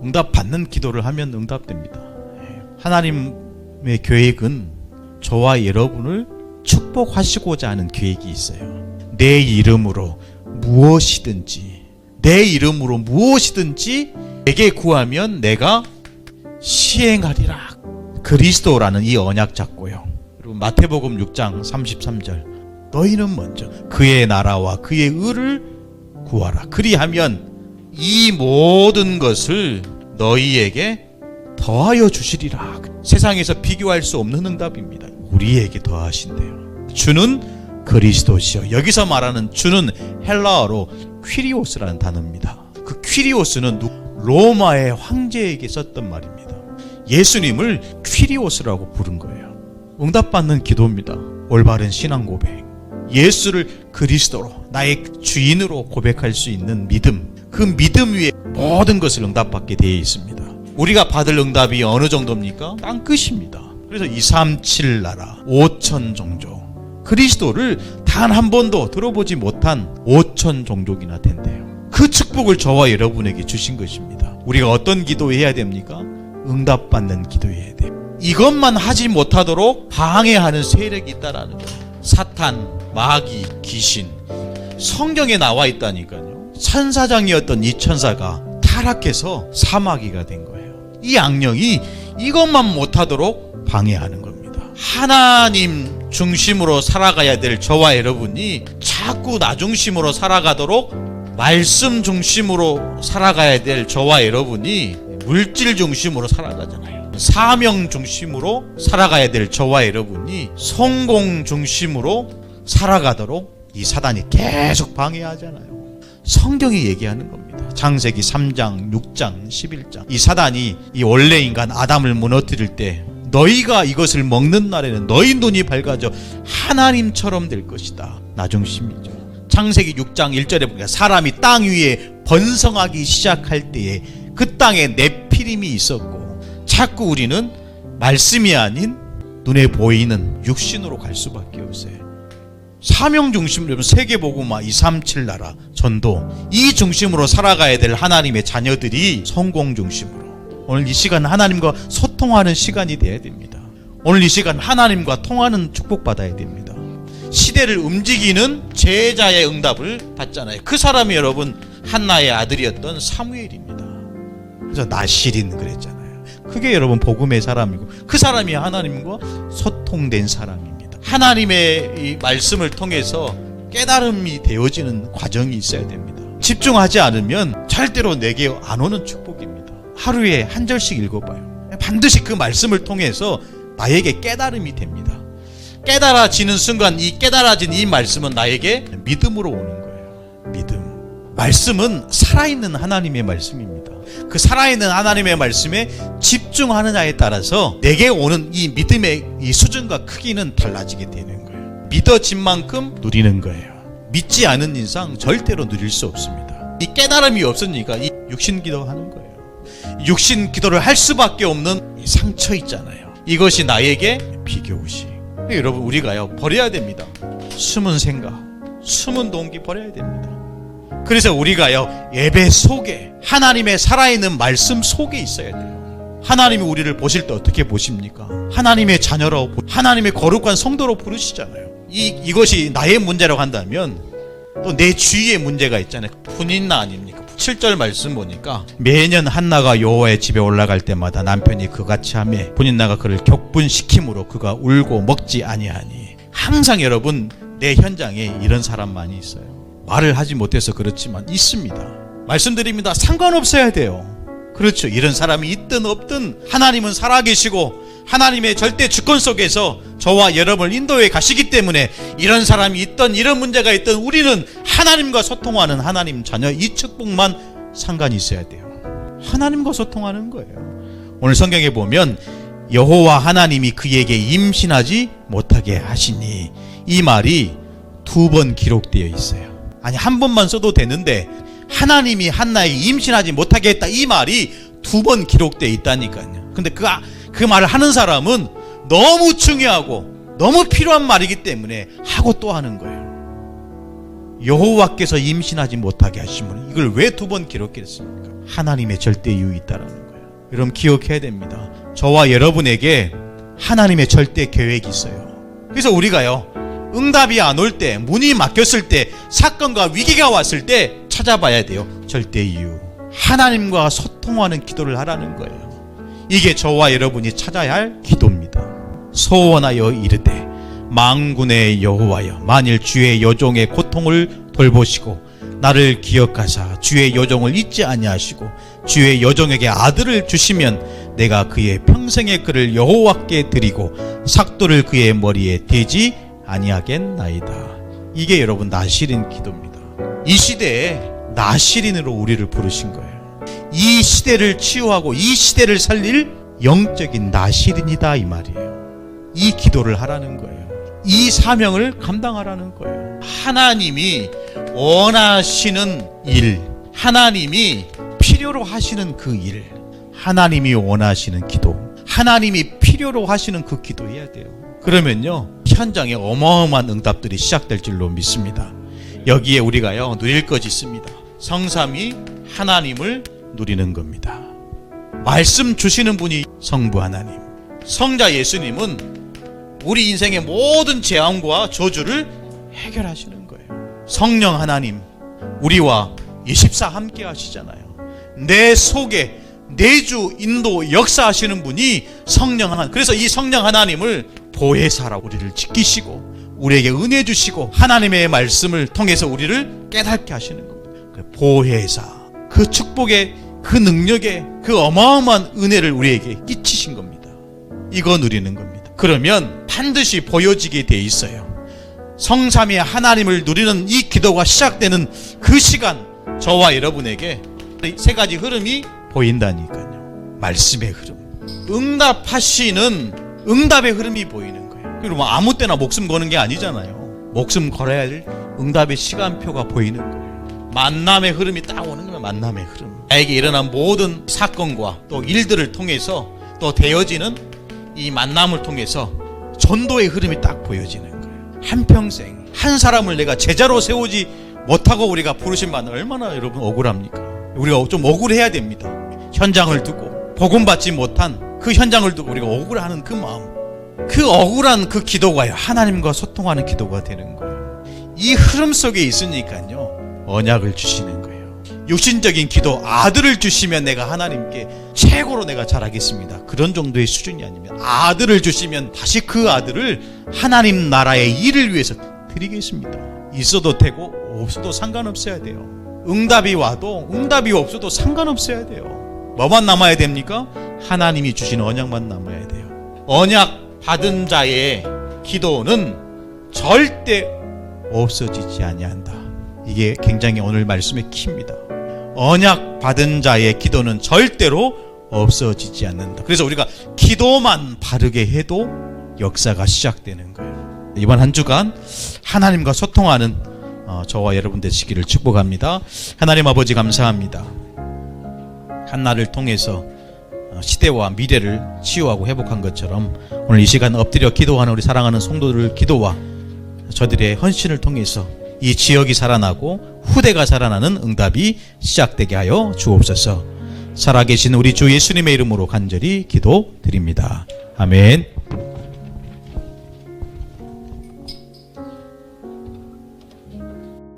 응답받는 기도를 하면 응답됩니다. 하나님의 계획은 저와 여러분을 축복하시고자 하는 계획이 있어요. 내 이름으로 무엇이든지 내게 구하면 내가 시행하리라. 그리스도라는 이 언약 잡고요. 그리고 마태복음 6장 33절 너희는 먼저 그의 나라와 그의 의를 구하라. 그리하면 이 모든 것을 너희에게 더하여 주시리라. 세상에서 비교할 수 없는 응답입니다. 우리에게 더하신대요. 주는 그리스도시요. 여기서 말하는 주는 헬라어로 퀴리오스라는 단어입니다. 그 퀴리오스는 로마의 황제에게 썼던 말입니다. 예수님을 퀴리오스라고 부른 거예요. 응답받는 기도입니다. 올바른 신앙 고백, 예수를 그리스도로 나의 주인으로 고백할 수 있는 믿음, 그 믿음 위에 모든 것을 응답받게 되어 있습니다. 우리가 받을 응답이 어느 정도입니까? 땅끝입니다. 그래서 237 나라 5천 종족, 그리스도를 단 한 번도 들어보지 못한 5천 종족이나 된대요. 그 축복을 저와 여러분에게 주신 것입니다. 우리가 어떤 기도해야 됩니까? 응답받는 기도해야 돼요. 이것만 하지 못하도록 방해하는 세력이 있다라는 거예요. 사탄, 마귀, 귀신. 성경에 나와 있다니까요. 천사장이었던 이 천사가 타락해서 사마귀가 된 거예요. 이 악령이 이것만 못하도록 방해하는 겁니다. 하나님 중심으로 살아가야 될 저와 여러분이 자꾸 나 중심으로 살아가도록, 말씀 중심으로 살아가야 될 저와 여러분이 물질 중심으로 살아가잖아요. 사명 중심으로 살아가야 될 저와 여러분이 성공 중심으로 살아가도록 이 사단이 계속 방해하잖아요. 성경이 얘기하는 겁니다. 창세기 3장, 6장, 11장. 이 사단이 이 원래 인간 아담을 무너뜨릴 때 너희가 이것을 먹는 날에는 너희 눈이 밝아져 하나님처럼 될 것이다. 나 중심이죠. 창세기 6장 1절에 보니까 사람이 땅 위에 번성하기 시작할 때에 그 땅에 네피림이 있었고, 자꾸 우리는 말씀이 아닌 눈에 보이는 육신으로 갈 수밖에 없어요. 사명 중심으로 세계복음화 237 나라 전도, 이 중심으로 살아가야 될 하나님의 자녀들이 성공 중심으로, 오늘 이 시간 하나님과 소통하는 시간이 돼야 됩니다. 오늘 이 시간 하나님과 통하는 축복받아야 됩니다. 시대를 움직이는 제자의 응답을 받잖아요. 그 사람이 여러분 한나의 아들이었던 사무엘입니다. 그래서 나실인 그랬잖아요. 그게 여러분 복음의 사람이고, 그 사람이 하나님과 소통된 사람입니다. 하나님의 이 말씀을 통해서 깨달음이 되어지는 과정이 있어야 됩니다. 집중하지 않으면 절대로 내게 안 오는 축복입니다. 하루에 한 절씩 읽어봐요. 반드시 그 말씀을 통해서 나에게 깨달음이 됩니다. 깨달아지는 순간 이 깨달아진 이 말씀은 나에게 믿음으로 오는 거예요. 믿음. 말씀은 살아있는 하나님의 말씀입니다. 그 살아있는 하나님의 말씀에 집중하느냐에 따라서 내게 오는 이 믿음의 이 수준과 크기는 달라지게 되는 거예요. 믿어진 만큼 누리는 거예요. 믿지 않은 이상 절대로 누릴 수 없습니다. 이 깨달음이 없으니까 이 육신 기도하는 거예요. 육신 기도를 할 수밖에 없는 이 상처 있잖아요. 이것이 나에게 비교의식. 여러분, 우리가요 버려야 됩니다. 숨은 생각, 숨은 동기 버려야 됩니다. 그래서 우리가요 예배 속에, 하나님의 살아있는 말씀 속에 있어야 돼요. 하나님이 우리를 보실 때 어떻게 보십니까? 하나님의 자녀로, 하나님의 거룩한 성도로 부르시잖아요. 이것이 나의 문제라고 한다면 또 내 주위의 문제가 있잖아요. 분인나 아닙니까? 7절 말씀 보니까 매년 한나가 여호와의 집에 올라갈 때마다 남편이 그같이 하며 분인나가 그를 격분시킴으로 그가 울고 먹지 아니하니. 항상 여러분 내 현장에 이런 사람 많이 있어요. 말을 하지 못해서 그렇지만 있습니다. 말씀드립니다. 상관없어야 돼요. 그렇죠. 이런 사람이 있든 없든 하나님은 살아계시고 하나님의 절대 주권 속에서 저와 여러분을 인도해 가시기 때문에 이런 사람이 있든 이런 문제가 있든 우리는 하나님과 소통하는 하나님 자녀, 이 축복만 상관이 있어야 돼요. 하나님과 소통하는 거예요. 오늘 성경에 보면 여호와 하나님이 그에게 임신하지 못하게 하시니, 이 말이 2번 기록되어 있어요. 아니, 한 번만 써도 되는데 하나님이 한나에게 임신하지 못하게 했다, 이 말이 2번 기록되어 있다니까요. 근데 그 말을 하는 사람은 너무 중요하고 너무 필요한 말이기 때문에 하고 또 하는 거예요. 여호와께서 임신하지 못하게 하시면 이걸 왜 2번 기록했습니까? 하나님의 절대 이유 있다라는 거예요. 여러분 기억해야 됩니다. 저와 여러분에게 하나님의 절대 계획이 있어요. 그래서 우리가요, 응답이 안 올 때, 문이 막혔을 때, 사건과 위기가 왔을 때 찾아봐야 돼요. 절대 이유. 하나님과 소통하는 기도를 하라는 거예요. 이게 저와 여러분이 찾아야 할 기도입니다. 소원하여 이르되 만군의 여호와여, 만일 주의 여종의 고통을 돌보시고 나를 기억하사 주의 여종을 잊지 아니하시고 주의 여종에게 아들을 주시면 내가 그의 평생의 그를 여호와께 드리고 삭도를 그의 머리에 대지 아니하겠나이다. 이게 여러분 나시린 기도입니다. 이 시대에 나시린으로 우리를 부르신 거예요. 이 시대를 치유하고 이 시대를 살릴 영적인 나시린이다 이 말이에요. 이 기도를 하라는 거예요. 이 사명을 감당하라는 거예요. 하나님이 원하시는 일, 하나님이 필요로 하시는 그 일, 하나님이 원하시는 기도, 하나님이 필요로 하시는 그 기도 해야 돼요. 그러면요, 현장에 어마어마한 응답들이 시작될 줄로 믿습니다. 여기에 우리가요, 누릴 것이 있습니다. 성삼위 하나님을 누리는 겁니다. 말씀 주시는 분이 성부 하나님, 성자 예수님은 우리 인생의 모든 재앙과 저주를 해결하시는 거예요. 성령 하나님, 우리와 24 함께 하시잖아요. 내 속에 내주 인도 역사하시는 분이 성령 하나님. 그래서 이 성령 하나님을 보혜사라 우리를 지키시고 우리에게 은혜 주시고 하나님의 말씀을 통해서 우리를 깨닫게 하시는 겁니다. 보혜사, 그 축복의 그 능력의 그 어마어마한 은혜를 우리에게 끼치신 겁니다. 이거 누리는 겁니다. 그러면 반드시 보여지게 돼 있어요. 성삼위 하나님을 누리는 이 기도가 시작되는 그 시간, 저와 여러분에게 세 가지 흐름이 보인다니까요. 말씀의 흐름, 응답하시는 응답의 흐름이 보이는 거예요. 그리고 아무 때나 목숨 거는 게 아니잖아요. 목숨 걸어야 할 응답의 시간표가 보이는 거예요. 만남의 흐름이 딱 오는 거예요. 만남의 흐름. 나에게 일어난 모든 사건과 또 일들을 통해서 또 되어지는 이 만남을 통해서 전도의 흐름이 딱 보여지는 거예요. 한평생 한 사람을 내가 제자로 세우지 못하고 우리가 부르신 바는 얼마나 여러분 억울합니까? 우리가 좀 억울해야 됩니다. 현장을 두고 복음 받지 못한 그 현장을 두고 우리가 억울하는 그 마음, 그 억울한 그 기도가 하나님과 소통하는 기도가 되는 거예요. 이 흐름 속에 있으니까요, 언약을 주시는 거예요. 육신적인 기도, 아들을 주시면 내가 하나님께 최고로 내가 잘하겠습니다. 그런 정도의 수준이 아니면 아들을 주시면 다시 그 아들을 하나님 나라의 일을 위해서 드리겠습니다. 있어도 되고 없어도 상관없어야 돼요. 응답이 와도 응답이 없어도 상관없어야 돼요. 뭐만 남아야 됩니까? 하나님이 주신 언약만 남아야 돼요. 언약 받은 자의 기도는 절대 없어지지 아니한다. 이게 굉장히 오늘 말씀의 키입니다. 언약 받은 자의 기도는 절대로 없어지지 않는다. 그래서 우리가 기도만 바르게 해도 역사가 시작되는 거예요. 이번 한 주간 하나님과 소통하는 저와 여러분 되시기를 축복합니다. 하나님 아버지 감사합니다. 한나를 통해서 시대와 미래를 치유하고 회복한 것처럼 오늘 이 시간 엎드려 기도하는 우리 사랑하는 성도들 기도와 저들의 헌신을 통해서 이 지역이 살아나고 후대가 살아나는 응답이 시작되게 하여 주옵소서. 살아계신 우리 주 예수님의 이름으로 간절히 기도드립니다. 아멘.